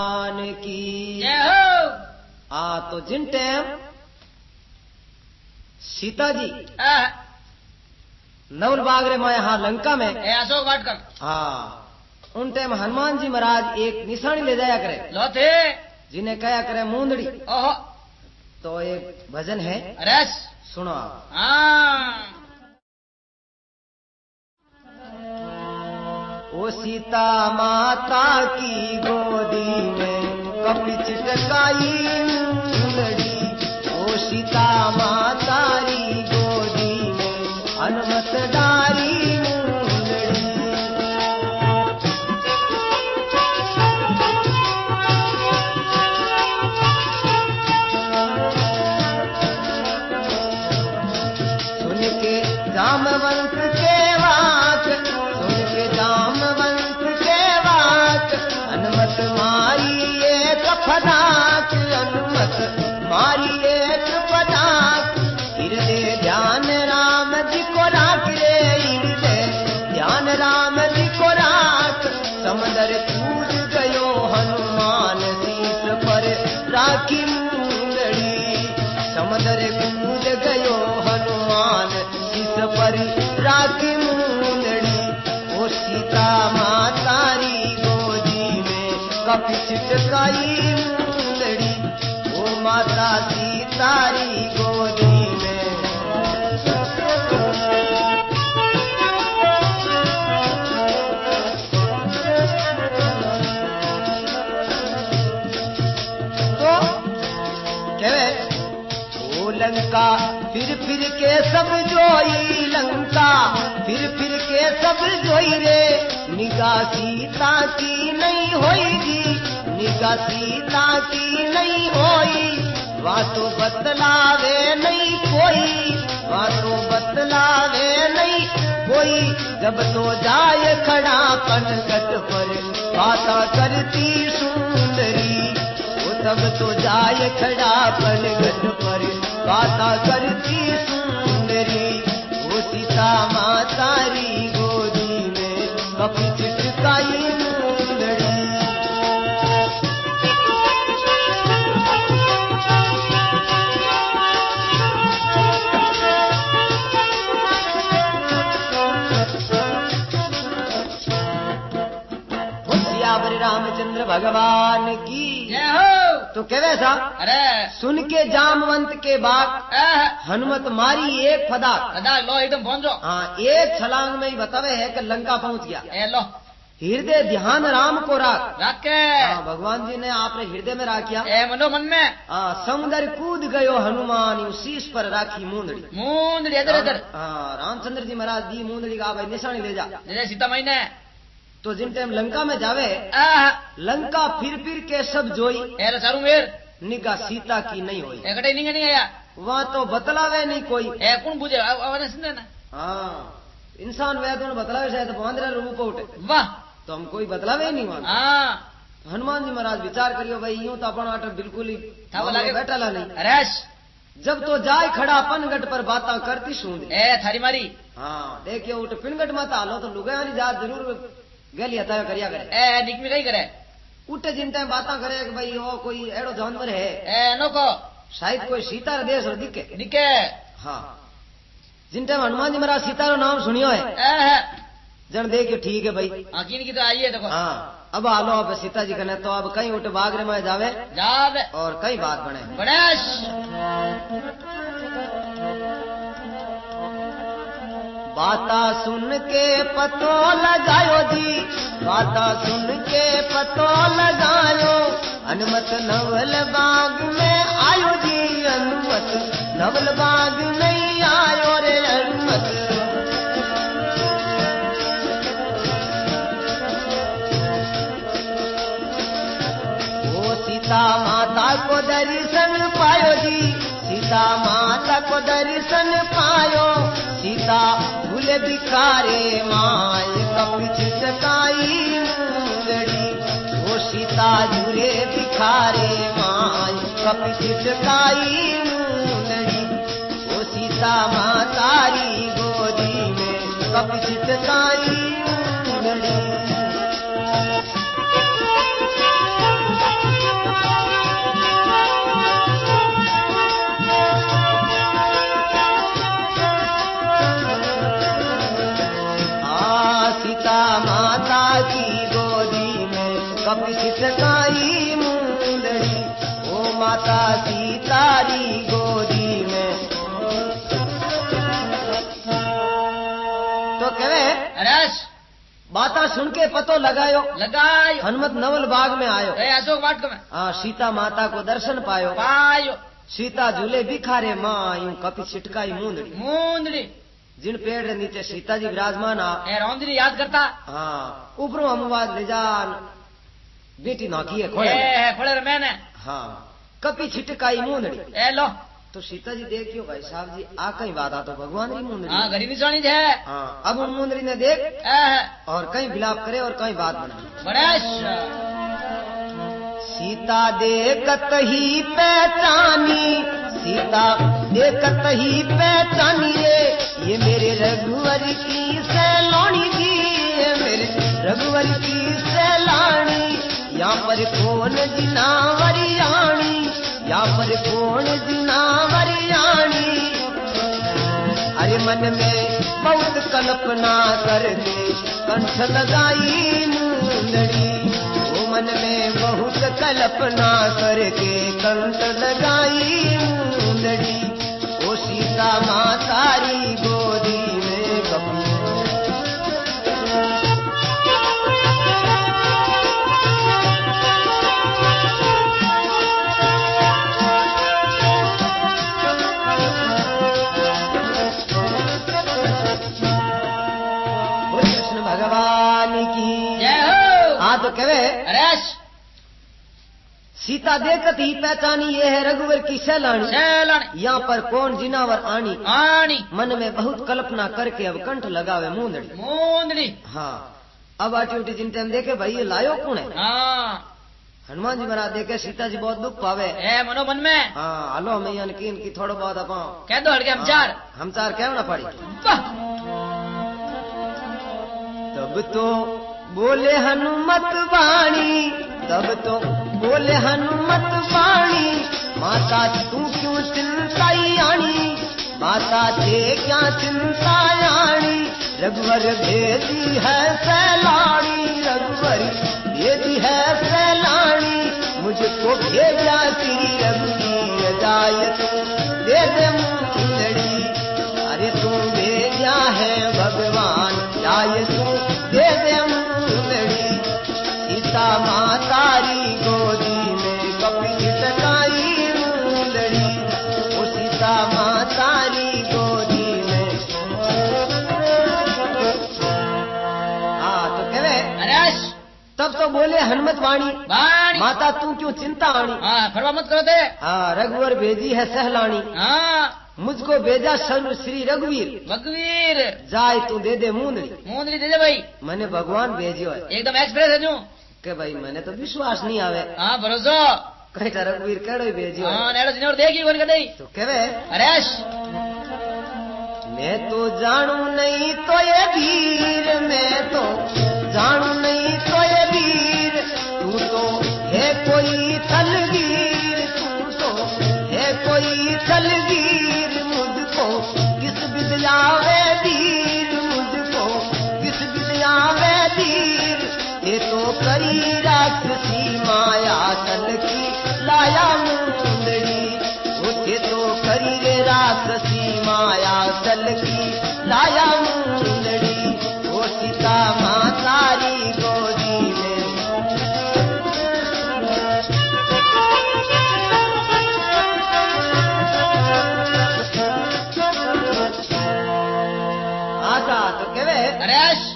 भगवान की जय हो। तो जिन टाइम सीता जी नवल बागरे में यहाँ लंका में अशोक वाटकर उन टाइम हनुमान जी महाराज एक निशानी ले जाया करे लो थे जिन्हें कया करे मूंदड़ी। ओहो तो एक भजन है, रस सुनो आप। ओ सीता माता की गोदी में कपी चिटकाई मूंदड़ी, ओ सीता माता री गोदी में हनुमत डारी मूंदड़ी। सुन के जामवंत के वाक, सुन के जामवंत के वाक, हनुमत मारी एक फदाक, हनुमत मारी एक फदाक। हृदय ध्यान राम जी को राख रे, हृदय ध्यान राम जी को राख। समंदर कूद गयो हनुमान शीस पर राखी मूंदड़ी, समंदर कूद गयो हनुमान शीस पर राखी मूंदड़ी। ओ सीता माता री गोदी में कपी चिटकाई मूंदड़ी, ओ माता सीता री गोदी में। तो कहवे ओ लंका फिर के सब जोई, लंका फिर के सब जोई रे। निगाह सीता की नहीं होईगी, निगाह सीता की नहीं होई। वहाँ तो बतलावे नहीं कोई, वहाँ तो बतलावे नहीं कोई। जब तो जाए खड़ा पनघट पर बाता करती सुंदरी, वो तब तो जाए खड़ा पनघट पर बाता करती सुंदरी। वो सीता माता री गोदी में कपी चिटकाई मूंदड़ी। सियावर रामचंद्र भगवान की जय हो। तो कहवे सा, अरे सुन के जामवंत के बात हनुमत मारी एक फदाक। लो एकदम पहुंचो। एक छलांग में ही बतावे है कि लंका पहुंच गया। लो हृदय ध्यान राम को राख के भगवान जी ने आपने हृदय में राखिया। मनो मन में समुद्र कूद गयो हनुमान यू शीश पर राखी मूंदड़ी। मूंदड़ी इधर इधर रामचंद्र जी महाराज दी मूंदड़ी का भाई निशानी ले जा सीता मई ने। तो जिन टाइम लंका में जावे लंका फिर के सब जोई, सारू मेर निगाह सीता की नहीं हुई। नहीं आया वहाँ तो बतलावे नहीं कोई। कौन बुझे इंसान वैद बतलावे शायद बांद्रा रूप उठे। वाह तो हम कोई बतलावे ही नहीं वहां। हनुमान जी महाराज विचार करियो भाई यूं तो अपन आटे बिल्कुल ही बैठा नहीं। रश जब तो जाए खड़ा पनघट पर बाता करती सुन थारी मारी। देखियो उठ पिनघट मत हालो तो लुगाया नहीं जात जरूर गलिया तय करिया करे। निक में कही करे उठे जिन टाइम बाता करे कि भाई वो कोई एड़ो जानवर है नको शायद कोई सीता रा देश दिखे दिखे। जिन टाइम हनुमान जी महाराज सीता रो नाम सुनियो है जन देखियो ठीक है भाई की तो आइए देखो। अब आलो अब सीता जी कने तो अब कहीं उठ बागरे में जावे और कई बात बने गणेश। बाता सुन के पतो लगायो जी, बाता सुन के पतो लगायो। हनुमत नवल बाग में आयो जी, हनुमत नवल बाग नहीं आयो रे हनुमत। ओ सीता माता को दर्शन पायो जी, सीता माता को दर्शन पायो। सीता भूले बिखारे माय कपी चिटकाई मूंदड़ी, ओ सीता झूले बिखारे माय कपी चिटकाई मूंदड़ी। ओ सीता माता री गोदी में कपी चिटकाई मूंदड़ी। कपि छिटकाई मुंदड़ी, ओ माता सीतारी गोदी में। तो कहे अरेश बाता सुन के पतो लगायो, लगायो हनुमत नवल बाग में आयो। अशोक वाटिका में हाँ, सीता माता को दर्शन पायो। पायो सीता झूले बिखारे माँ, यूं कपि छिटकाई मुंदड़ी। मुंदड़ी जिन पेड़ के नीचे सीता जी विराजमान आ, रौंदरी याद करता। हाँ, ऊपरों अमवाद ले जान बेटी नाकी है खोले रे मैंने। हाँ, कपि छिटकाई मुंदड़ी। ए लो तो सीता जी देखियो भाई साहब जी आ कहीं बात आ तो भगवान की मुंदड़ी। हाँ, घड़ी निशानी है। हाँ, अब उन मुंदड़ी ने देख और कहीं विलाप करे और कहीं बात बना। बड़े सीता देखत ही पहचानी, सीता देखत ही पहचानी रे, ये मेरे रघुवर की सैलानी थी, ये मेरे रघुवर की सैलानी। यहाँ पर कौन जिनावरी रानी, यहाँ पर कौन जिनावरी रानी। अरे मन में बहुत कल्पना करके कंठ लगाई मुंदड़ी, मन में बहुत कल्पना करके कंठ लगाई मुंदड़ी। ओ सीता मातारी गोदी में कपि। कृष्ण भगवान की जय हो। हाँ, तो कहे अरेश सीता देखत ही पहचानी, ये है रघुवर की सैलानी। सैलानी यहाँ पर कौन जिनावर आनी, आनी। मन में बहुत कल्पना करके अब कंठ लगावे मुंदड़ी। मुंदड़ी हाँ, अब आटी उठी जिन टाइम देखे भाई ये लायो कौन है। हाँ, हनुमान जी महाराज देखे सीता जी बहुत दुख पावे। ए मनो मन में। हाँ, हलो मैं इनकी थोड़ा बहुत अपा कह दो हड़के हम चार। हम चार कहना ना पड़ी। तब तो बोले हनुमत वाणी, तब तो बोले हनुमत वाणी, माता तू क्यों चिंताई आनी, माता थे क्या चिंतायाणी। रघुवर भेजी है सैलानी, रघुवर भेजी है सैलानी, मुझको भेजा श्री रघुवीर जाय तू दे दे मुंदड़ी। अरे तू भेजा है भगवान जाय तू दे दे मुंदड़ी। सीता मातारी गोदी में कपि छिटकाई मुंदड़ी, ओ सीता मातारी गोदी में। हाँ, तो कहे अरेश तब तो बोले हनुमत वाणी, वाणी। माता तू क्यों चिंता आनी। हाँ, फरवा मत करो थे। हाँ, रघुवर भेजी है सहलानी, हाँ, मुझको भेजा सर्व श्री रघुवीर भगवीर जाय तू दे दे मुंदड़ी। मुंदड़ी दे दे भाई, मैंने भगवान भेजियो है एकदम एक्सप्रेस है जो। के भाई मैंने तो विश्वास नहीं आवे। हाँ, भरोसो। कहीं तो रघुवीर केड़ो भेजियो है। हाँ, नेड़ो जिन्होंने देखी कौन कदई। तो कहे अरेश मैं तो जानू नहीं तो ये वीर, मैं तो जानू नहीं तो ये वीर, तू तो है कोई तलवीर, तू तो है कोई तलवीर। मुझको किस विद्या वे धीर, मुझको किस विद्या वे धीर। ये तो करी राक्षसी माया तल की लाया मुंदड़ी, उसे तो करी रे राक्षसी माया तल की लाया मुंदड़ी। ओ सीता मातारी गोदी में। आशा तो कहे अरेश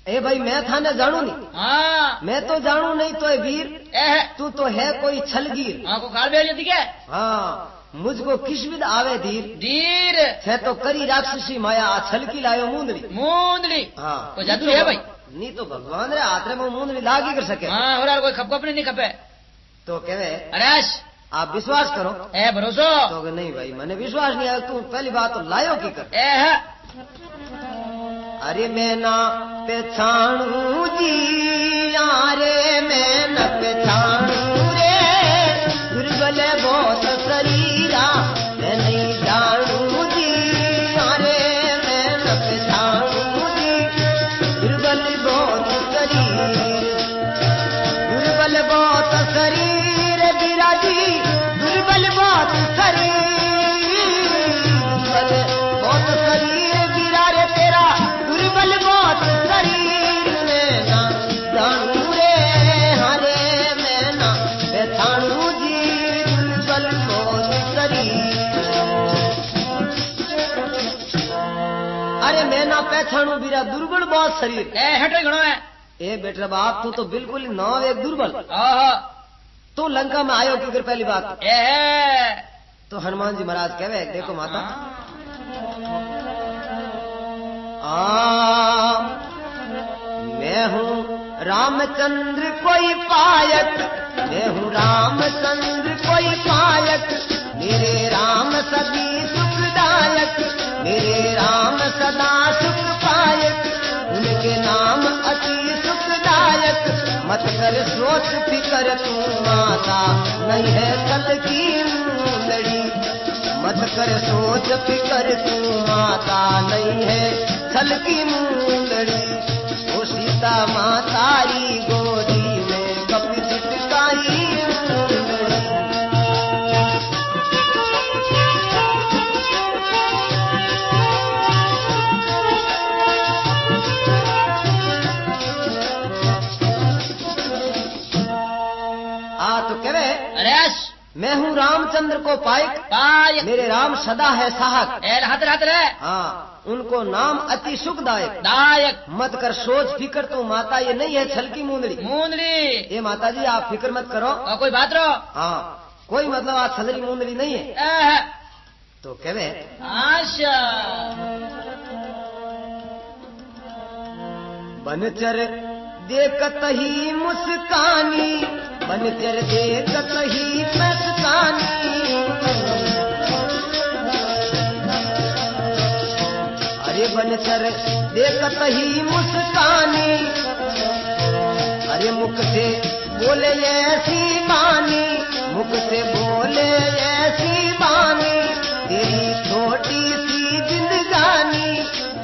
ए भाई मैं थाने जानू नहीं, हाँ, मैं तो जानू नहीं तो वीर, ए तू तो है कोई छलगीर। हाँ को काल भेज दिखे। हाँ, मुझको किस विद आवे धीर, धीर है तो करी राक्षसी माया आ छलकी लायो मुंदड़ी। मुंदड़ी हाँ, कोई जादू है भाई। नहीं तो भगवान रे हाथ में मुंदड़ी लागी कर सके। हाँ, और कोई खप नहीं खपे। तो कहे अरेश आप विश्वास करो। ए भरोसो। तो नहीं भाई मैंने विश्वास नहीं आया। तू पहली बात तो लायो की कर। ए है अरे मैं ना पहचानू जी, अरे मैं न पहचानू रे, दुर्बल बहुत शरीरा मैं नहीं जानू जी। अरे मैं न पहचानू जी, दुर्बल बहुत शरीर। अरे मैं ना पहचानू बीरा दुर्बल बहुत शरीर ए हटो घणो है ए बेटा बाप तू तो बिल्कुल ही नाव एक दुर्बल ओहो तू लंका में आयो की पहली बात ए तो हनुमान जी महाराज कहवे देखो माता मैं हूँ रामचंद्र कोई पायक मैं हूँ रामचंद्र कोई पायक मेरे राम सदी सुखदायक मेरे राम सदा सुख पायक उनके नाम अति सुखदायक मत कर सोच फिकर तू माता नहीं है कल की लड़ी मत कर सोच फिकर तू माता नहीं है छल की मूंदड़ी ओ सीता मातारी गोदी में कपी चिटकाई तो कहे अरे मैं हूँ रामचंद्र को पायक मेरे राम सदा है साहक हाथ रे हाँ उनको नाम अति सुखदायक दायक मत कर सोच फिकर तू माता ये नहीं है छलकी मूंदड़ी ये माता जी आप फिक्र मत करो कोई बात रो हाँ कोई मतलब आज छलरी मूंदड़ी नहीं है तो कहे आशा बनचर देखत ही मुस्कानी बनचर देखत ही मुस्कानी अरे बनचर देखत ही मुस्कानी अरे मुख से बोले ऐसी बानी मुख से बोले ऐसी बानी तेरी छोटी सी जिंदगानी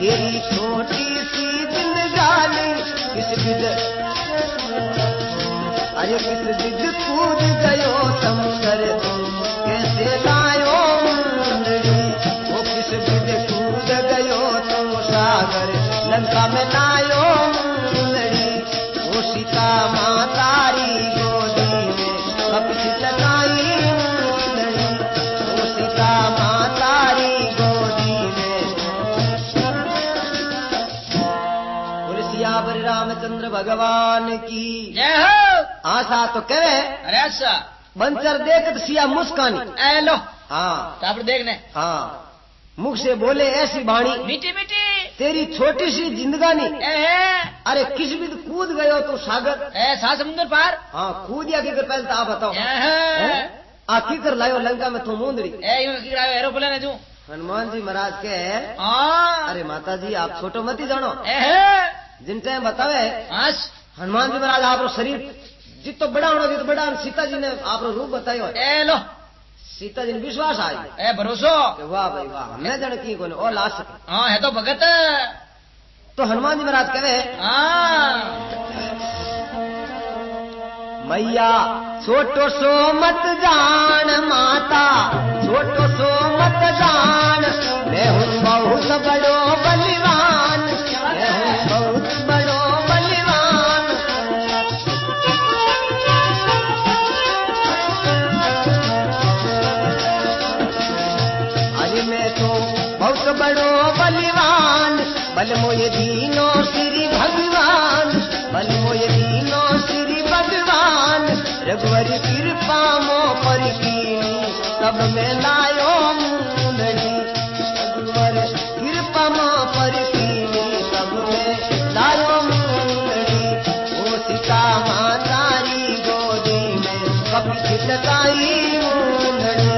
तेरी छोटी सी जिंदगानी किस विध अरे किस विध कूद गयो समंदर कैसे लायो मुंदड़ी वो किस विध कूद गयो तुम सागर लंका में लायो मुंदड़ी वो सीता मातारी गोदी में कपी लगाई मुंदड़ी वो सीता मातारी गोदी में सियावर रामचंद्र भगवान की जय हो आशा तो कहे अरे अच्छा बंचर देखत सिया मुस्कानी ए लो हाँ आप देखने हाँ मुख से बोले ऐसी बाणी मीठी मीठी तेरी छोटी सी जिंदगानी अरे किस भी कूद गयो तू सागर सात समुद्र पार हाँ कूद या की कर पहले तो आप बताओ आ की कर लायो लंका में तू मूंदड़ी एरोप्लेन है तू हनुमान जी महाराज के अरे माता जी आप छोटो मत ही जानो जिन टाइम बतावे हनुमान जी महाराज आप शरीर जितो बड़ा होना जितो बड़ा सीता जी ने आप रूप बतायो लो सीता जी ने विश्वास आई भरोसो वाह भाई वाह हमने जन की कोने और ला सके हाँ है तो भगत तो हनुमान जी महाराज कहे मैया छोटो सो मत जान माता छोटो सो मत जान मैं हूँ बहुत बड़ो बलिवान मैं हूँ बहुत बड़ो बलिवान अरे मैं तो बहुत बड़ो बलिवान बल मोये दीनो श्री भगवान बल मोये दीनो श्री भगवान रघुवर कृपा मो पर कीनी तब मैं लायो मुंदड़ी रघुवर कृपा मो पर कीनी तब मैं लायो मुंदड़ी ओ सीता मातारी गोदी में कभी छिटकाई मुंदड़ी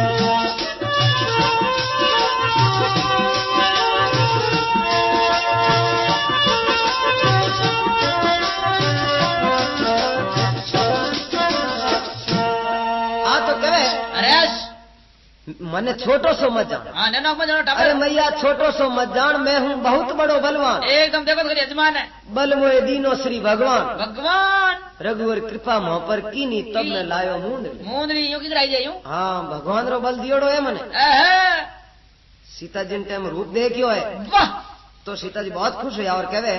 मने छोटो सो मत जान अरे मैया छोटो सो मत जान मैं हूँ बहुत बड़ो बलवान एकदम देखो तो यजमान है बल मोए दीनो श्री भगवान भगवान रघुवर कृपा मोह पर कीनी तब मैं लायो मूंदरी यूं की कराई जायूं हाँ भगवान रो बल दियोड़ो है मने सीता जिन टाइम रूप देखियो है वाह तो सीता जी बहुत खुश हुआ और कहवे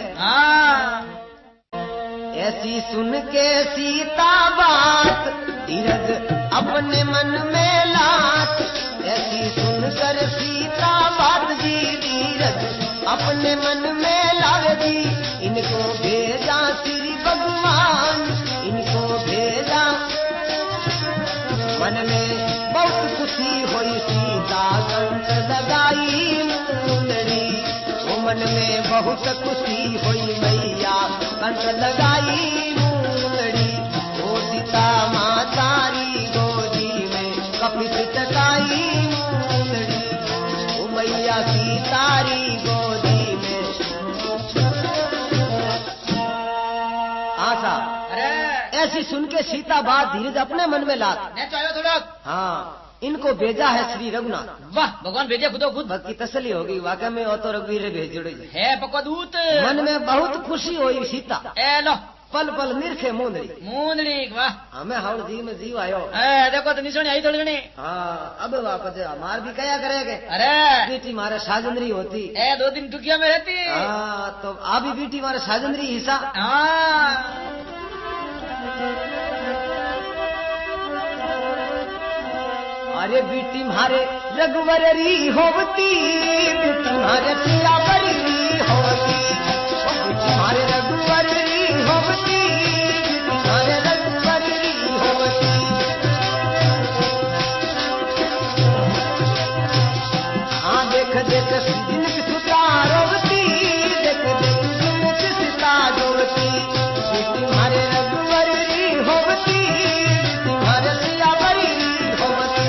ऐसी सुन के सीता बात धीरज अपने मन में लात ऐसी सुनकर सीता बात जी धीरज अपने अपने मन में लावे जी, इनको भेजा श्री भगवान, इनको भेजा। मन में बहुत खुशी हुई सीता कंठ लगाई मुंदड़ी, वो मन में बहुत खुशी हुई मैया कंठ लगाई मुंदड़ी। वो सीता माता री गोदी में कपित टकाई मुंदड़ी, वो मैया सीता री गोदी में। आशा अरे ऐसी सुन के सीता बात धीरज अपने मन में लात। ने तो आयो थोड़ा। हाँ, इनको भेजा है श्री रघुनाथ। वाह, भगवान भेजे खुदो खुद। भक्त की तसली होगी, वाकई में वो तो रघुवीर भेज जोड़े। है पक्का दूत। मन में बहुत खुशी हुई सीता, ए लो पल पल निरखे मुंदड़ी। मुंदड़ी, वाह। हमें हाउल जी में जीव आयो। ए देखो तो निशानी आई थोड़ी घनी। हाँ, अब वापस मार भी कया करेगे। अरे बेटी मारे साजंद्री होती। ए 2 दिन टुकिया में रहती। हाँ, तो आ भी बेटी मारे साजंद्री हिस्सा। हाँ अरे बेटी मारे रघुवर री होवती, बेटी मारे सियावर री होवती, बेटी मारे रघुवर री होवती, बेटी मारे रघुवर री होवती। हाँ देख देख जिनकी सुता रोवती, देख देख जिनकी सुता रोवती, बेटी मारे रघुवर री होवती, बेटी मारे सियावर री होवती।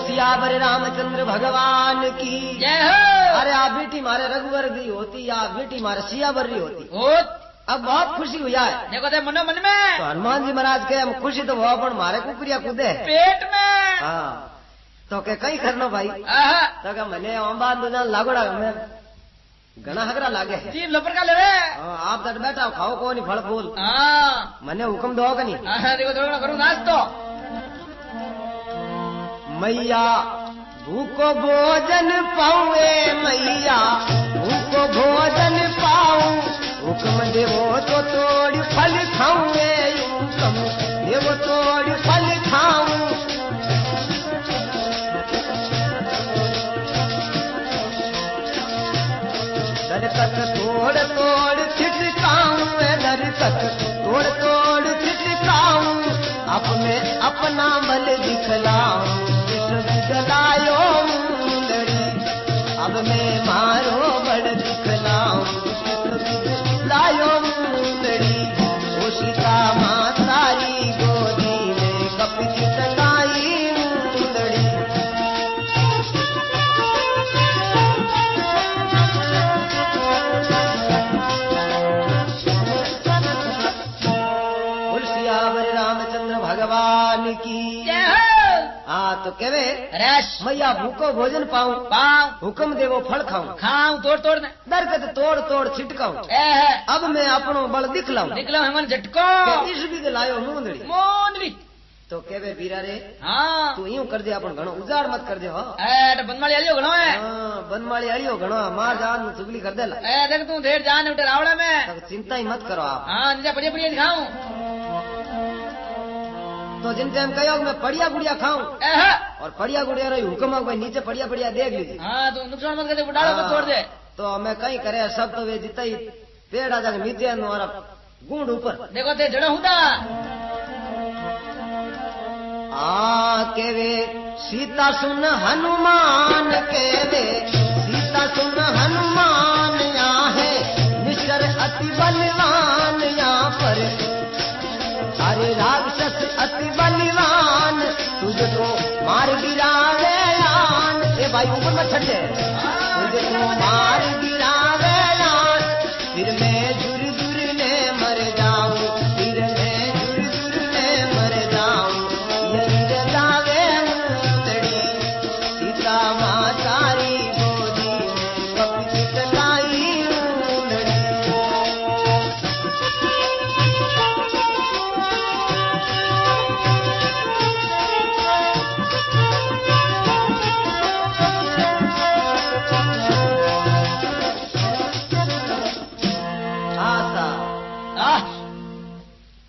सियावर रामचंद्र भगवान की जय हो। अरे आप बेटी मारे रघुवर भी होती, या बेटी मारे सियावर भी होती। अब बहुत खुशी हुई है। देखो ते मनो मन में तो हनुमान जी महाराज के हम खुशी तो वो पण मारे कुकरिया कूदे पेट में। हाँ, तो के कई करनो भाई। आहा तो के मने अंबा दुना लागोड़ा में घना हगरा लागे। जीव लपर का लेवे। हाँ, आप तट बैठा खाओ को नहीं फल फूल। हाँ मने हुक्म दो कि नहीं। आहा देखो थोड़ा करूं नाश्तो। मैया भूको भोजन पाऊए, मैया भूको भोजन पाऊं, हुक्म देवो तो तोड़ फल खाऊंगे, हुक्म देवो तोड़ फल खाऊं। दरकत तोड़ तोड़ छिटकाऊं, दरकत तोड़ तोड़ छिटकाऊं, अपने अपना बल दिखलाऊं, दिखलायो मुंदड़ी, अब मैं मारो बड़ दिखलाऊं, दिखलायो मुंदड़ी। ओ सीता माता री गोदी में कपित टकाई मुंदड़ी। सियावर रामचंद्र भगवान की जय हो। हाँ, तो कहवे रश मैया भूको भोजन पाऊं, पाऊं हुक्म देवो फल खाऊं, खाऊं तोड़ तोड़ ने। दरकत तोड़ तोड़ छिटकाऊं, ए अब मैं अपनो बल दिखलाऊं, निकलो हमन झटको के इस भी लायो मुंदड़ी। मोंदली। तो कहवे वीरा रे हाँ तू यूं कर दे, अपन घणो उजाड़ मत कर दे हो। ए तो बनमाली आलियो घणो है। हाँ, बनमाली अड़ियो घणो मार जान में चुगली कर देला। ए देख तू ढेर जान उठे रावड़ा में। तब चिंता ही मत करो आप। हाँ निजा बढ़िया बढ़िया दिखाऊं। तो जिन टाइम कहो मैं पड़िया गुड़िया खाऊं, और पड़िया गुड़िया रही हुक्म भाई नीचे पड़िया पड़िया देख लीजिए। हाँ तो नुकसान मत कर दे, डालो मत छोड़ दे। तो हमें कहीं करे सब तो वे जितना ही पेड़ आ जाके नीचे और गुंड ऊपर। देखो ते जड़ा हुदा के वे सीता सुन हनुमान, के वे सीता सुन हनुमान, यहाँ है निश्चर अति बलवान, यहाँ पर अरे राक्षस अति बलवान, तुझको मार गिरावे यान। ए भाई ऊपर मत छटे, तुझको मार गिरावे यान, फिर मैं जुर जुर ने मर जाऊं, फिर मैं जुर जुर ने मर जाऊं। यही जावे मुंदड़ी, सीता माता री गोदी में कपित टकाई मुंदड़ी।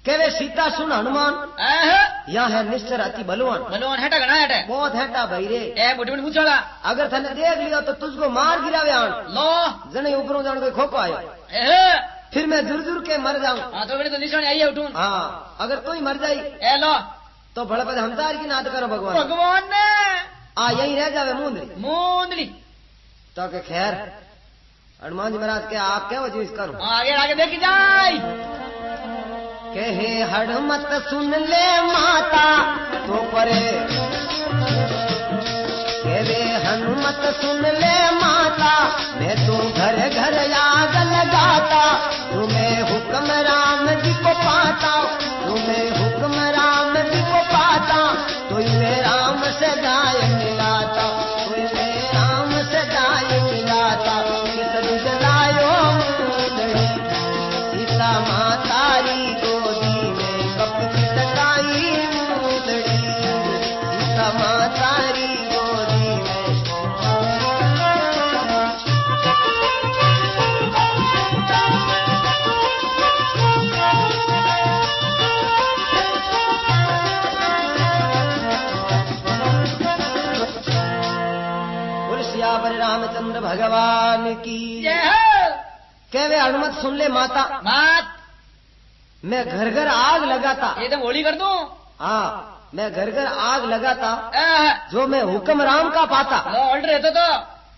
कहवे सीता सुन हनुमान यहाँ है निश्चर अति बलवान। बलवान हेटा घना हेटा बहुत हेटा भाई रे। ए मोटी मोटी पूछोगा अगर थने देख लियो तो तुझको मार गिरावे आन लो जने ऊपरों जान कोई खोको आयो फिर मैं जुर के मर जाऊं। हाँ तो बेटे तो निशानी आई है उठून। हाँ अगर तू ही मर जाई ए लो तो भले पद हमदार की नाद करो भगवान। भगवान ने यही रह जावे मूंदड़ी मूंदड़ी तो के खैर हनुमान जी महाराज के आप क्या वजह करो आगे आगे देखी जाए कहे हनुमत सुन ले माता तो परे कहे हनुमत सुन ले माता मैं तू घर घर आग लगाता तुम्हें हुक्म राम जी को पाता तुम्हें हुक्म राम जी को पाता तुम्हें राम से गाय मिलाता तुम्हें राम से गाय मिलाता किस जलायो मुंदड़ी सीता मातारी गोदी में कपी टकाई मुंदड़ी सीता मातारी गोदी में। सियावर रामचंद्र भगवान की कहवे हनुमत सुन ले माता मात मैं घर घर आग लगाता एकदम होली कर दूं। हाँ मैं घर घर आग लगाता जो मैं हुक्म राम का पाता ऑर्डर रहता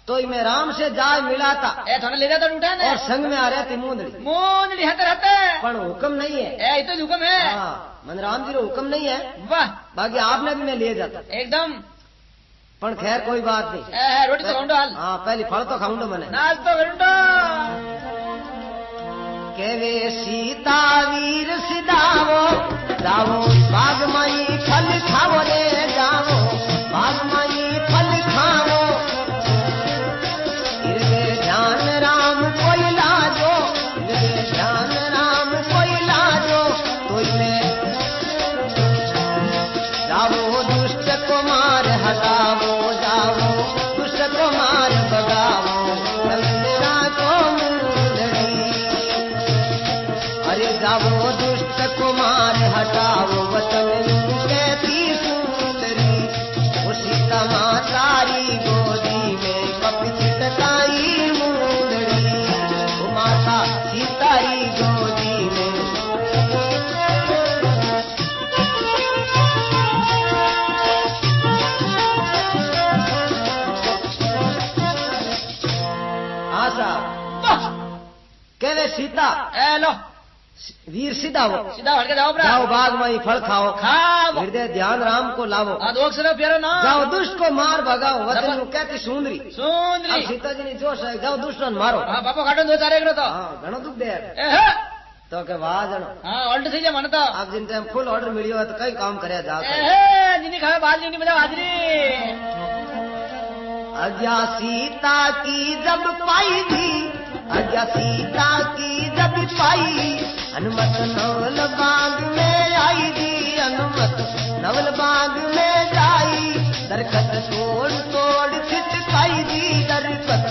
तो मैं राम से जाय मिलाता ए थोड़ा ले जाता उठा ने और संग में आ रहे थे मूंदड़ी मूंदड़ी हते पर हुक्म नहीं है ए तो हुक्म है। हाँ मन राम जी रो हुक्म नहीं है वाह बाकी आपने भी मैं ले जाता एकदम पर खैर कोई बात नहीं रोटी तो खाऊंडो हाल हाँ पहले फल तो खाऊंडो मैंने नाच तो करूंडो केवे सीता वीर सिदावो जावो बाग माई फल खावो रे जावो बाग माई फल खावो इरगे ध्यान राम कोई लाजो इरगे ध्यान राम कोई लाजो तुझमें जावो दुष्ट को मार हटावो जावो दुष्ट को मार भगावो मेरा को मुंदड़ी अरे जावो दुष्ट को मार हटावो वतन कहती सुंदरी वो सीता मातारी गोदी में कपी टकाई मुंदड़ी वो माता सीतारी गोदी में। कहवे सीता ए लो वीर सीधा हो सीधा हट के जाओ जाओ बाग में फल खाओ खाओ हृदय ध्यान राम को लावो दो अक्षर प्यारो ना जाओ दुष्ट को मार भगाओ वचन कहती सुंदरी सुंदरी सीता जी ने जोश है जाओ दुष्ट मारो हाँ बापो काटो दो चार एक तो हाँ घणो दुख दे तो के वाह जनो हाँ ऑर्डर थी मन तो आप जिन टाइम फुल ऑर्डर मिलियो है तो कई काम करे जाओ जिन्हें खावे बाजरी नहीं बजा हाजरी अज्ञा सीता की जब पाई थी अज्ञा सीता की जब पाई हनुमत नवल बाग में आई थी हनुमत नवल बाग में जाई दरखत तोड़ तोड़ छिटकाई दी दरखत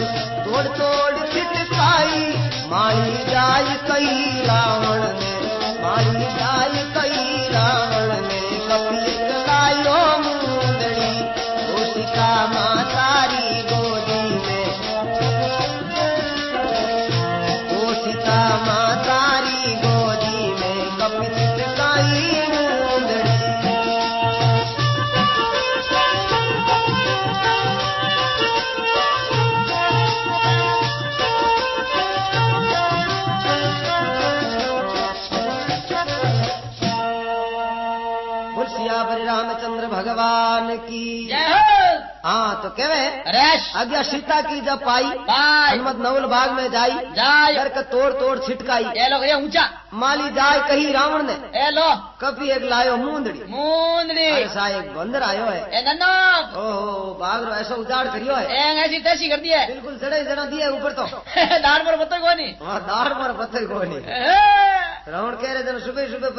तोड़ तोड़ छिटकाई मारी जाय कई रावण ने मारी जाय कई रावण ने कपी लगायो मुंदड़ी वो सीता मातारी गोदी में वो सीता मातारी गोदी में कपी लगाई मुंदड़ी। सियावर रामचंद्र भगवान की हाँ तो कहवे आज्ञा सीता की जब पाई हनुमत नवल बाग में जाई घर का तोड़ तोड़ छिटकाई ऊंचा माली जाय कही रावण ने ए लो कभी एक लायो मुंदड़ी मुंदड़ी ऐसा एक बंदर आयो है ए नन्ना ओहो बाग रो ऐसा उजाड़ करियो है ऐसी तैसी कर दी है बिल्कुल जड़े जना दिए ऊपर तो दार पर पत्थर को नहीं वहाँ दार पर पत्थर को नहीं रावण कह रहे थे सुबह सुबह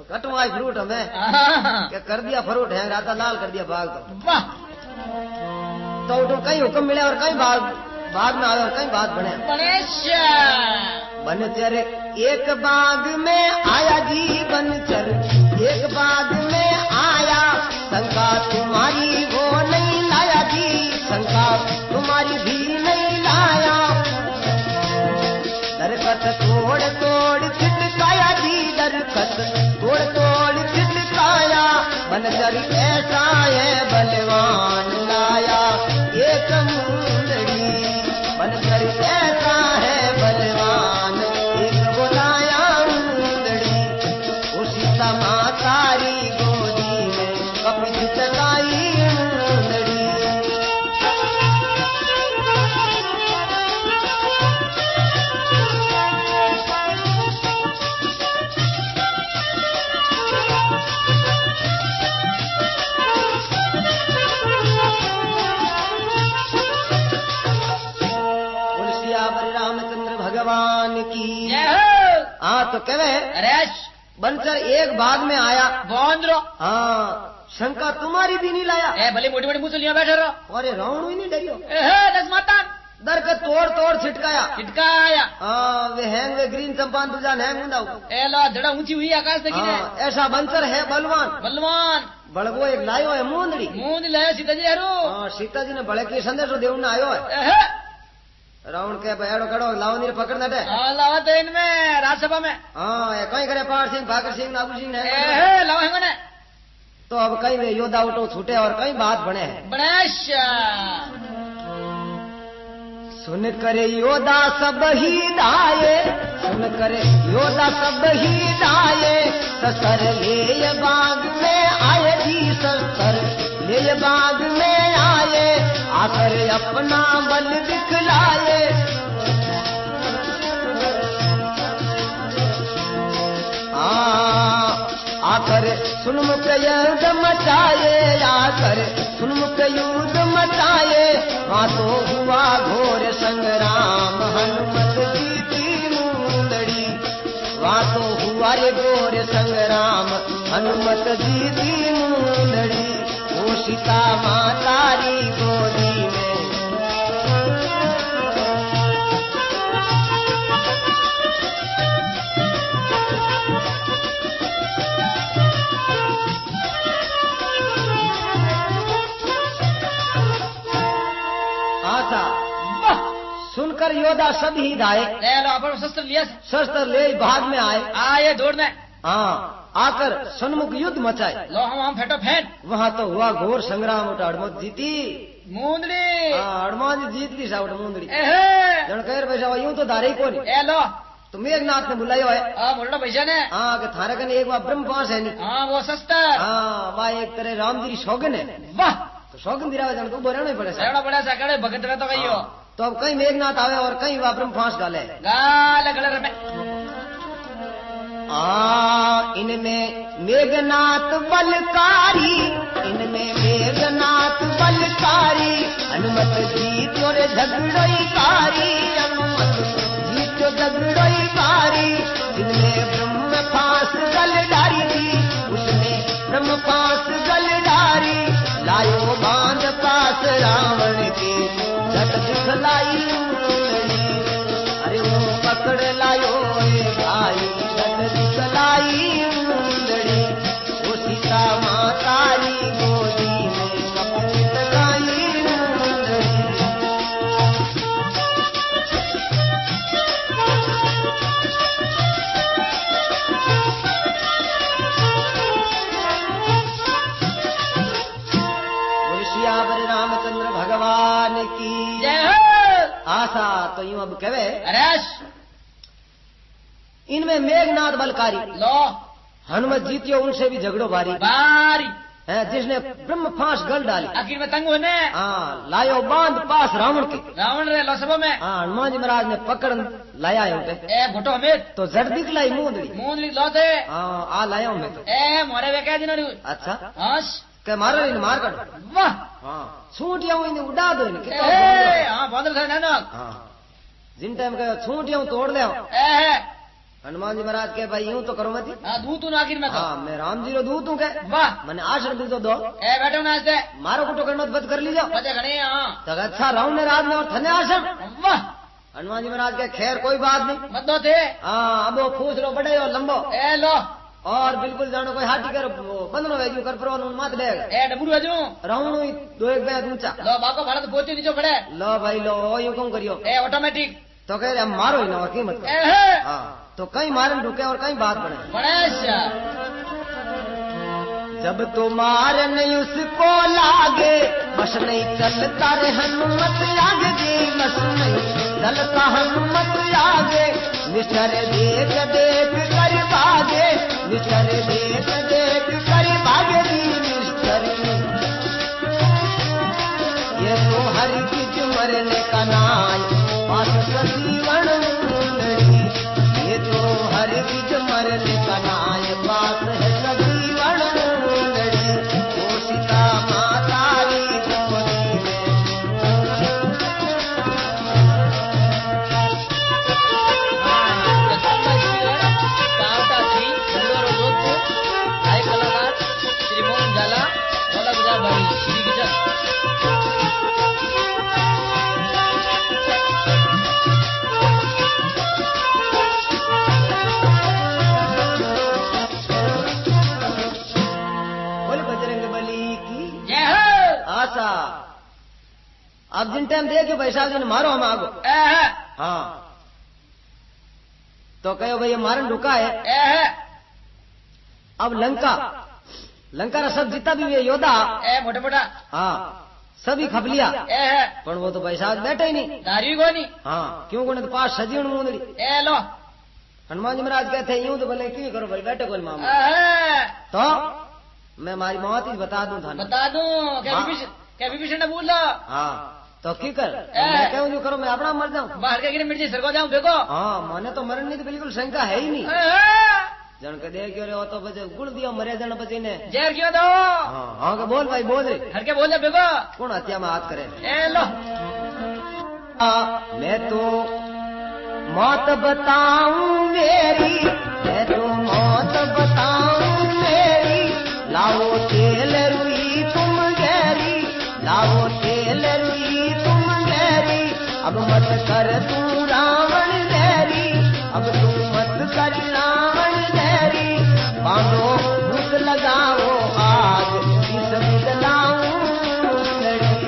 कटवाई फ्रूट हमें क्या कर दिया फ्रूट है राता लाल कर दिया बाग तो उठो कहीं हुक्म मिले और कहीं बाग में आए और कहीं बात बने बने चरे एक बाग में आया जी बन चरे तोड़ तोड़ खिसकाया बनकर ऐसा है बलवान लाया एक मुंदड़ी बनकर ऐसा है बलवान एक बुलाया मुंदड़ी उसी समा तारी गोदी में कपिल चलाई मुंदड़ी रामचंद्र भगवान की जय हो। हाँ तो कहे अरे बनकर एक भाग में आया बोंद्रो हाँ शंका तुम्हारी भी नहीं लाया ए भले मोटी मोटी मुसलियां बैठे रहो अरे रावण भी नहीं डरियो दस माता दर का तोड़ तोड़ छिटकाया चिटकाया हाँ वे हैंग वे ग्रीन चंपान तुझा हैंग मुंडा ए लो जड़ा ऊंची हुई आकाश तक ने ऐसा बनकर है बलवान बलवान बड़गो एक लायो है मुंदड़ी मुंद लायो सीता जी हरू हाँ सीता जी ने बड़े के संदेश देव आयो है एहे रावण के बैठो कड़ो लाओ नीर पकड़ना टे लावा तो इनमें राज्यसभा में हाँ ये कहीं करे पार सिंह भाकर सिंह नागू सिंह ने एहे लावा है ने तो अब कहीं वे योद्धा उठो छूटे और कहीं बात बने बनेश सुन करे योद्धा सब ही दाये सुन करे योद्धा सब ही दाये ससर ले बाग में आए जी ससर ले बाग में आए आकर अपना बल दिखलाए आकर सुनमुख युद्ध मचाए आकर सुनमुख युद्ध मचाए वहां तो हुआ घोर संग्राम हनुमत जीती मुंदड़ी वहां तो हुआ ये घोर संग्राम हनुमत जीती मुंदड़ी वो सीता माँ तारी गोदी में सुनकर योद्धा सब ही धाये ले लो अपन शस्त्र लिया शस्त्र ले भाग में आए दौड़ने हाँ आकर सन्मुख युद्ध मचाए लो हम फेटो फेट वहाँ तो हुआ घोर संग्राम उठा हड़मत जीती मुंदड़ी हड़मत जीत की साउट मुंदड़ी एहे जन कह पैसा यूं तो धारे को नहीं ए लो तो मेघनाथ ने बुलायो है बोलो पैसा ने हाँ कि थारे कने एक बार ब्रह्म पास है नहीं हाँ वो शस्त्र हाँ वह एक तरह राम जी सौगन है वाह तो सौगन दिरा जन तो बोलना ही पड़े एवढा बड़ा सकड़े भगत रहे तो कहियो तो अब कहीं मेघनाथ आवे और कहीं वह ब्रह्म फांस डाले गाल गलर में इनमें मेघनाथ बलकारी इनमें मेघनाथ बलकारी हनुमत जीत और झगड़ोई कारी हनुमत जीत झगड़ोई कारी जिनमें ब्रह्म फांस गल डारी थी उसने ब्रह्म फांस गल डारी लायो बांध पास रावण के झट दिखलाई अरे वो पकड़ लायो भाई झट दिखलाई मुंदड़ी वो सीता माँ तारी गोदी में कपित लाई मुंदड़ी सियावर रामचंद्र भगवान की जय हो आशा तो यूं अब कहे अरेश इनमें मेघनाथ बलकारी लो हनुमत जीतियो उनसे भी झगड़ो भारी बारी है जिसने ब्रह्म फांस गल डाली आखिर में तंग होने हाँ लायो बांध पास रावण के रावण रे लो सब में हाँ हनुमान जी महाराज ने पकड़ लाया है उनके ए भुटो हमें तो झट दिखलाई मुंदड़ी मुंदड़ी लो थे हाँ आ लाया हूं मैं तो ए मोरे वे कह दिन अच्छा हंस के मारो इन मार कर वाह हाँ छूटिया इन्हें उड़ा दो इन्हें ए हां बादल खा ना हाँ जिन टाइम का छूटिया तोड़ ले ए हनुमान जी महाराज के भाई यूं तो करो मत दूत तू आखिर में हाँ मैं राम जी रो दूत हूँ के वाह मैंने आश्रम भी तो दो ए बैठो नाच दे मारो कुटो कर मत बद कर लीजिए बजे घणे हां तो अच्छा रावण ने राज में और थने आश्रम वाह हनुमान जी महाराज के खैर कोई बात नहीं मत दो थे हाँ अब वो फूस लो बड़े और लंबो ए लो और बिल्कुल जानो कोई हाथी कर बंधनो वेजू कर पर मत देगा ए डबरू हजू रावण ही दो एक बैद ऊंचा लो बाको भाड़ा तो पोती नीचे खड़े लो भाई लो यूं कौन करियो ए ऑटोमेटिक तो कह रहे मारो ही ना कीमत ए हाँ तो कहीं मारन रुके और कहीं बात बढ़े। बड़े जब तो मारन उसको लागे बस नहीं चलता रे हनुमत आगे जी, बस नहीं चलता हनुमत आगे। निश्चर देख देख कर भागे, निश्चर देख देख कर भागे जी निश्चर। ये तो हर किच मरने का नाय पास सजीवन मुंदड़ी, ये तो हर किच मरने का नाय पास है सजीवन मुंदड़ी। ओ सीता माता री गोदी कलाकार श्री मोहन झाला वाला गुजार भाई श्री किचन। आशा अब जिन टाइम देखियो भाई साहब जी ने मारो हम आगो। हाँ तो कहो भाई मारन रुका है। अब लंका लंका रा सब जितना भी ये योद्धा मोटा मोटा हाँ सभी खप लिया, पर वो तो भाई साहब बैठे ही नहीं दारी को नहीं। हाँ क्यों को तो पास सजीवन मुंदड़ी। लो हनुमान जी महाराज कहते हैं यूं तो भले क्यों करो भाई बैठे कोई मामला। तो मैं हमारी मौत ही बता दूं था, बता दूं क्या विभीषण ने बोल लो। हाँ तो की कर मैं कहूँ जो करो मैं अपना मर जाऊं, बाहर के गिरे मिर्ची सर को जाऊं देखो। हाँ मैंने तो मरण नहीं तो बिल्कुल शंका है ही नहीं। जन के देख क्यों रहे हो तो बचे गुड़ दियो मरे जन बची ने जहर क्यों दो। हाँ के बोल भाई बोल रे हर के बोल देखो कौन हत्या में हाथ करे। लो मैं तो मौत बताऊं मेरी, मैं तो मौत बताऊं मेरी। लाओ तेल रुई तुम गहरी, लाओ तेल रुई तुम गहरी। अब मत कर तू रावण देरी, अब तू मत कर रावण देरी। बांधो भूत लगाओ आग इस बदलाऊं लड़ी।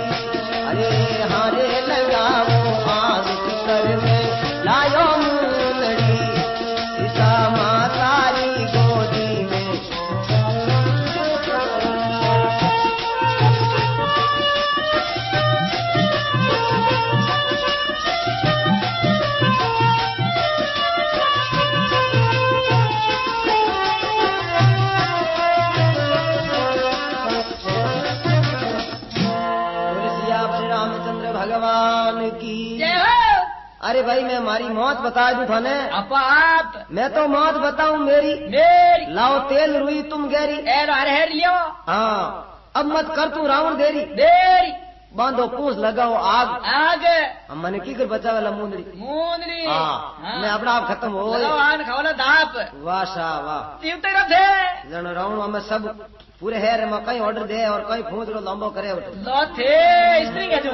अरे हारे लगाओ आग कर में लायो मुंदड़ी। सीता माता री गोदी में भगवान की। अरे भाई मैं हमारी मौत बता दूं थाने। आप मैं तो मौत बताऊं मेरी, लाओ तेल रुई तुम गहरी। अरे लियो हाँ अब मत कर तू रावण देरी, बांधो पूछ लगाओ आग आग। हम मैंने की कर बचा वाला मुंदड़ी मुंदड़ी। हाँ मैं अपना आप खत्म हो खाओ दाप। वाह शाह वाह जन रावण हमें सब पूरे है में कहीं ऑर्डर दे और कहीं फूंद रो लंबो करे लो थे स्प्रिंग है जो।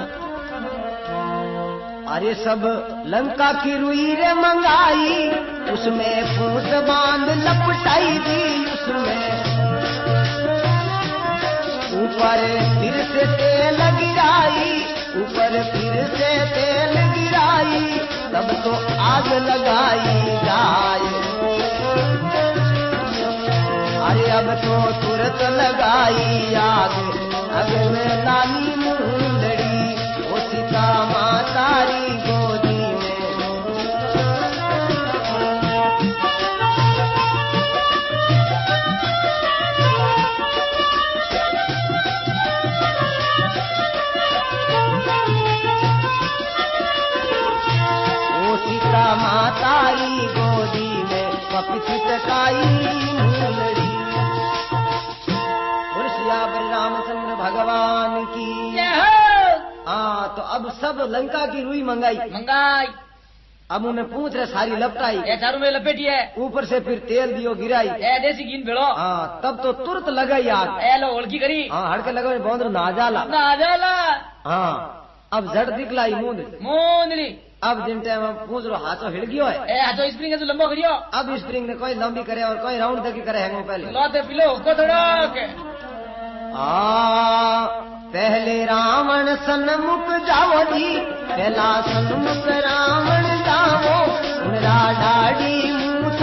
अरे सब लंका की रुई रे मंगाई, उसमें फूट बांध लपटाई दी। उसमें ऊपर फिर से तेल गिराई, ऊपर फिर से तेल गिराई। तब तो आग लगाई जाए, अरे अब तो तुरंत लगाई आग अग में लाली मुंदड़ी। ओ सीता माता री गोदी में ओ सीता माता री गोदी में कपित टकाई मुंदड़ी। रामचंद्र भगवान की। हाँ तो अब सब लंका की रुई मंगाई। अब उन्हें पूछ रहे सारी लपटाई, चारों में लपेटी है। ऊपर से फिर तेल दियो गिराई, देसी घी भेड़ो। हाँ तब तो तुरंत लगाई आग। लो ओळखी करी। हाँ हड़के लगे बहुत ना जाला। हाँ अब जड़ दिखलाई मुंदरी। अब जिन टाइम पूछ रो हाथों हिड़ गयो है। हाथों स्प्रिंग है तो लंबो करियो। अब स्प्रिंग ने कोई लंबी करे और कोई राउंड तक करे हैंगो पहले। लो तो पिलो को थोड़ा पहले रावण सन्मुख जाओ जी, पहला सन्मुख रावण जाओ। उनरा डाड़ी मुँह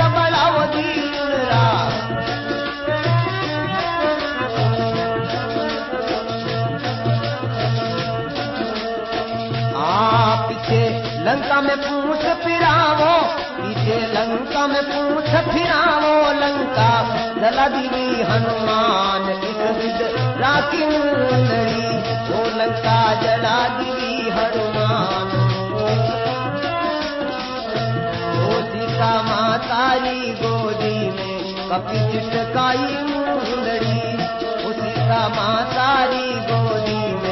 लंका में पूछ फिरावो लंका जला दीवी हनुमान इस विद राखी मुंदड़ी वो लंका जला दीवी हनुमान वो सीता मातारी गोदी में कपी चिटकाई मुंदड़ी वो सीता मातारी गोदी में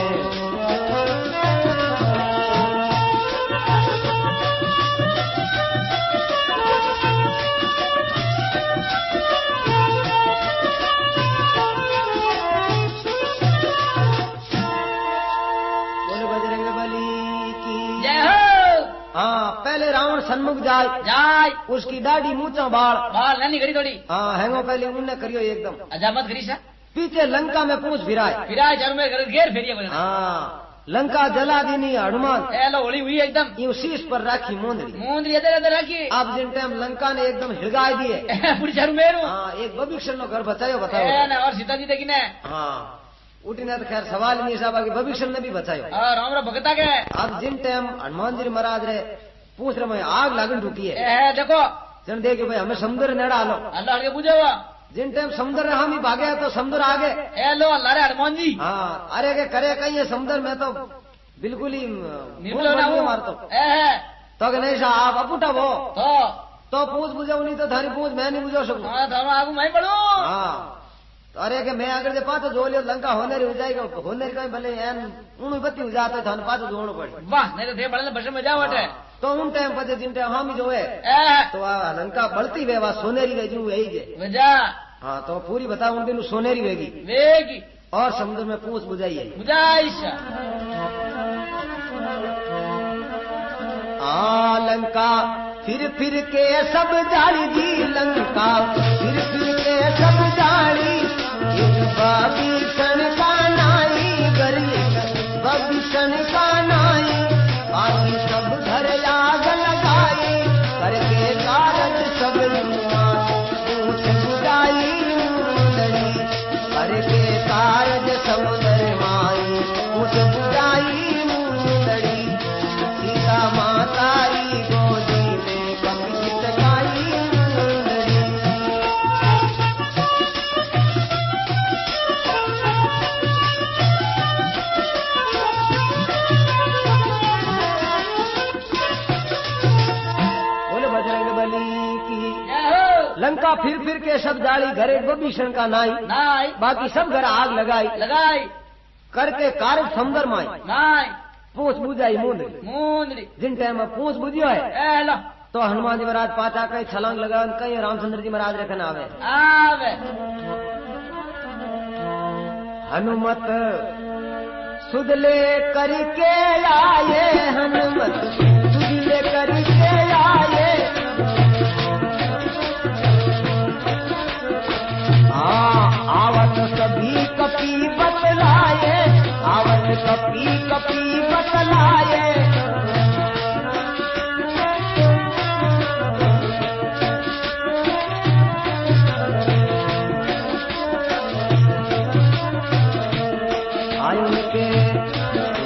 पहले रावण सन्मुख जाय उसकी दाढ़ी मूंचा बाल नानी करी थोड़ी हाँ हैंगो पहले उनने करियो एकदम अजामत करी सा पीछे लंका में पूछ फिराए चारों में घेर फेरिए हाँ लंका जला दीनी हनुमान एलो होली हुई एकदम यूं शीश पर राखी मुंदरी इधर इधर राखी आप जिन टाइम लंका ने एकदम हिलगाए दिए पूरी चारू मेरू हाँ एक भविष्य नो घर बचायो बताओ और सीता जी देखी ने हाँ उठीने तो खैर सवाल नहीं साहब भविष्य ने भी बचायो राम भगता के अब जिन टाइम हनुमान जी महाराज रे पूछ रहे मैं आग लागन टूटी है देखो जन देखियो भाई हमें समुद्र नेड़ा आलो अल्लाह के पूछो जिन टाइम समुद्र में हम ही भागे तो समुद्र आगे लो अल्लाह रे हनुमान जी हाँ अरे के करे कहीं है समुद्र में तो बिल्कुल ही मारतो तो नहीं साहब अब उठा वो तो पूछ बुझो नहीं तो थारी पूछ मैं नहीं बुझो सकूं आगू मैं पढ़ू हाँ तो अरे के मैं अगर पाचो जो लियो लंका होने हो जाएगा होने कहीं भले एन उन बत्ती हो जाते थाने पाचो जोड़ो पड़े वाह नहीं तो थे बड़े बस में जाओ तो उन टाइम पर जिन टाइम हम ही जो है तो लंका बढ़ती वे वह सोनेरी वे जू यही जे हाँ तो पूरी बताओ उन दिन सोनेरी वेगी और समुद्र में पूछ बुझाइए लंका फिर के सब जाली दी लंका फिर के सब जाली बबीसन का नाई गरीब बबीसन का नाई बाकी सब घर आग लगाई करके कारज सब पूछ बुझाई मुंदड़ी करके कारज समुद्र माई पूछ बुझाई मुंदड़ी सीता मातारी गोदी में कपी चिटकाई मुंदड़ी लंका फिर के सब जाली घरे बबीशन का नाई बाकी सब घर आग लगाई करके कारज समुद्र माई पूछ बुझाई मुंदरी जिन टाइम में पूछ बुझियो है तो हनुमान जी महाराज पाचा कहीं छलांग लगा कहीं रामचंद्र जी महाराज रखन आवे हनुमत सुदले करके आए हनुमत सुदले करके आए आवत सभी कपी बतलाए आवत कपी बतलाए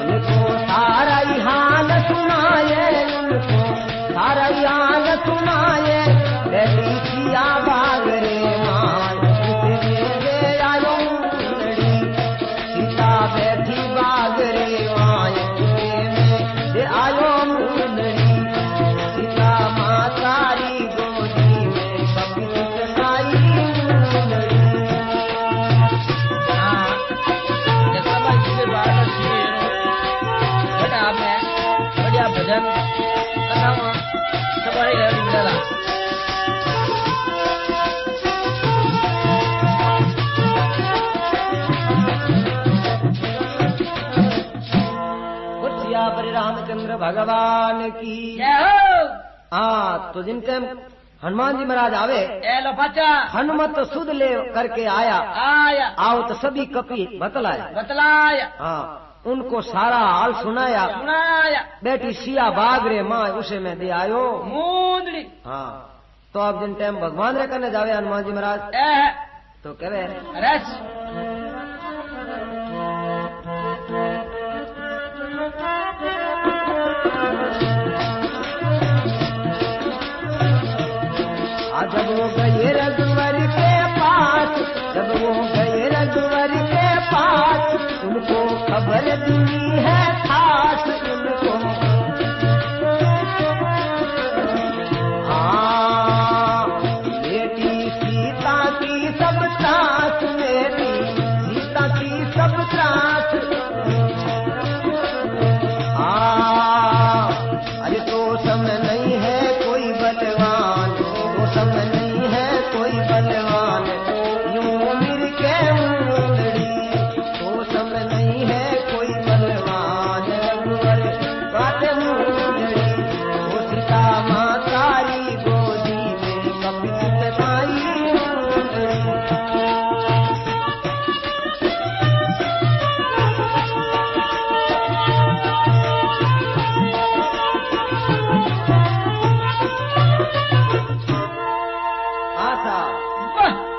उनको सारा हाल सुनाए उनको सारा हाल सुनाए बेटी सिया बाग रे मां बैठी बाग रे आयो मुंदड़ी सीता मातारी गोदी में कपी चिटकाई मुंदड़ी बढ़िया भजन सब मिला रामचंद्र भगवान की हाँ तो जिनके हनुमान जी महाराज आवे हनुमत सुध ले करके आया आओ तो सभी कपी बतलाया हाँ उनको सारा हाल सुनाया बेटी सिया बाग रे माँ उसे मैं दे आयो मुंदड़ी हाँ तो अब जिन टाइम भगवान रे करने जावे हनुमान जी महाराज तो कहे चुनी है खास उनको। बेटी सीता की सब त्रास, बेटी सीता की सब त्रास। अरे तो समय नहीं है कोई बलवान, तो समय नहीं है कोई बलवान, यूं मिल के मुंदड़ी, तो समय नहीं है कोई बलवान, रघुवर गाते मुंदड़ी, वो सीता मातारी गोदी में कपित आई मुंदड़ी।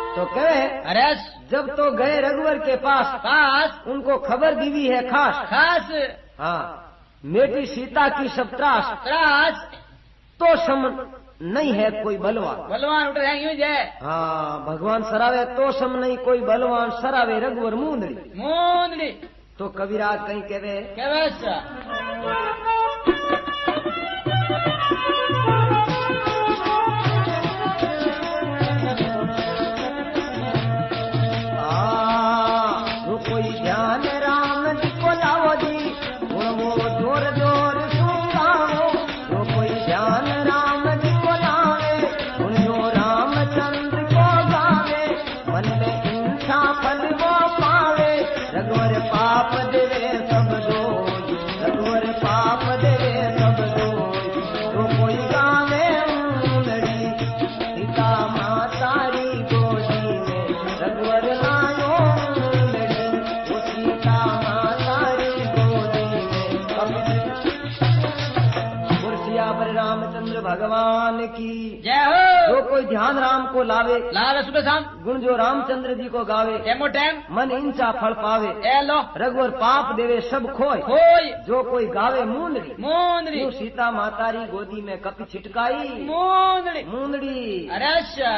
तो कहे अरे जब तो गए रघुवर के पास, उनको खबर दीवी है खास। खास हाँ, बेटी सीता की सब त्रास, त्रास तो सम नहीं है कोई बलवान। बलवान उठ रहे यूं जय। हाँ, भगवान सरावे तो सम नहीं कोई बलवान, सरावे रघुवर मूंदड़ी। मूंदड़ी तो कविराज कहीं कहे क्या वैसा वो कोई ध्यान राम जी को लाओ जी, वो जोर जोर सुनाओ। वो कोई ध्यान राम जी को लावे, जो रामचंद्र को गावे, मन में हिंसा फल वो पावे। रघुवर पाप देवे सब दोष, रघुवर पाप देवे सब दोष। वो कोई गावे मुंदड़ी, सीता मातारी गोदी में रघुवर लायो मुंदड़ी, वो सीता मातारी गोदी में कुर्सिया पर रामचंद्र भगवान की जय हो। जो कोई ध्यान राम को लावे, लाल सुबह शाम गुण जो रामचंद्र जी को गावे, टेमो टेम मन इंचा फल पावे। ए लो रघुवर पाप देवे सब खोय, होय जो कोई गावे मूंदड़ी, मूंदड़ी यूं सीता मातारी गोदी में कपि छिटकाई मूंदड़ी मूंदड़ी। अरे अच्छा